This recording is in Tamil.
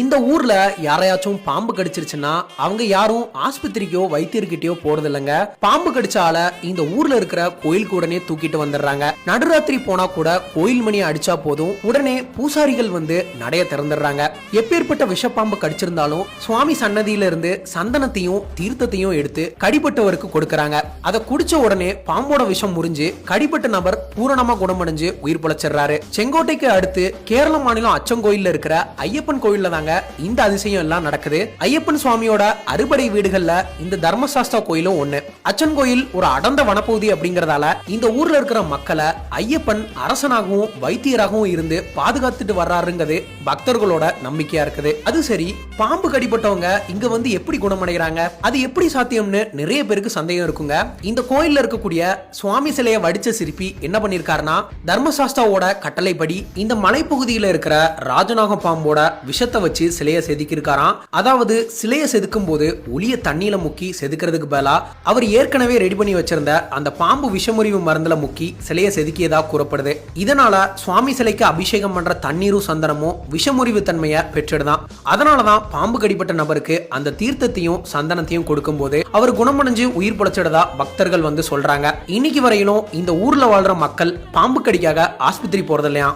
இந்த ஊர்ல யாரையாச்சும் பாம்பு கடிச்சிருச்சுன்னா அவங்க யாரும் ஆஸ்பத்திரிக்கோ வைத்தியர்கிட்டயோ போறது இல்லைங்க. பாம்பு கடிச்சால இந்த ஊர்ல இருக்கிற கோயிலுக்கு உடனே தூக்கிட்டு வந்துடுறாங்க. நடுராத்திரி போனா கூட கோயில் மணி அடிச்சா போதும் உடனே பூசாரிகள் வந்து நடைய திறந்துடுறாங்க. எப்பேற்பட்ட விஷப்பாம்பு கடிச்சிருந்தாலும் சுவாமி சன்னதியில இருந்து சந்தனத்தையும் தீர்த்தத்தையும் எடுத்து கடிப்பட்டவருக்கு கொடுக்கறாங்க. அதை குடிச்ச உடனே பாம்போட விஷம் முறிஞ்சு கடிப்பட்ட நபர் பூரணமா குணமடைஞ்சு உயிர் பிழைச்சிடுறாரு. செங்கோட்டைக்கு அடுத்து கேரள மாநிலம் அச்சங்கோயில்ல இருக்கிற ஐயப்பன் கோயில்ல இந்த அதிசயம் எல்லாம் நடக்குது. ஐயப்பன் சுவாமியோட அறுபடை வீடுகள்ல இந்த தர்மசாஸ்தா கோயிலும் ஒண்ணு. அச்சன் கோயில் ஒரு அடர்ந்த வனப்பகுதி அப்படிங்கறதால இந்த ஊர்ல இருக்கிற மக்களை ஐயப்பன் அரசனாகவும் வைத்தியராகவும் இருந்து பாதுகாத்துட்டு வர்றாருங்கிறது பக்தர்களோட நம்பிக்கையா இருக்குது. அது சரி, பாம்பு கடிப்பட்டவங்க இங்க வந்து எப்படி குணமடைகிறாங்க, அது எப்படி சாத்தியம்னு நிறைய பேருக்கு சந்தேகம் இருக்குங்க. இந்த கோயில்ல இருக்கக்கூடிய சுவாமி சிலையை வடிச்ச சிற்பி என்ன பண்ணிருக்காருன்னா, தர்மசாஸ்தாவோட கட்டளைப்படி இந்த மலைப்பகுதியில இருக்கிற ராஜநாக பாம்போட விஷத்தை வச்சு சிலையை செதுக்கிருக்காராம். அதாவது சிலையை செதுக்கும் போது ஒளிய தண்ணியில முக்கி செதுக்கிறதுக்கு பதிலா அவர் ஏற்கனவே ரெடி பண்ணி வச்சிருந்த அந்த பாம்பு விஷமுறிவு மருந்துல முக்கி சிலையை செதுக்கியதா கூறப்படுது. இதனால சுவாமி சிலைக்கு அபிஷேகம் பண்ற தண்ணீரும் சந்தனமும் விஷமுறிவு தன்மையை பெற்றிடுதான். அதனாலதான் பாம்பு கடிப்பட்ட நபருக்கு அந்த தீர்த்தத்தையும் சந்தனத்தையும் கொடுக்கும் போது அவர் குணமடைஞ்சு உயிர் பிழைச்சிடதா பக்தர்கள் வந்து சொல்றாங்க. இன்னைக்கு வரையிலும் இந்த ஊர்ல வாழ்ற மக்கள் பாம்பு கடிக்காக ஆஸ்பத்திரி போறது இல்லையா.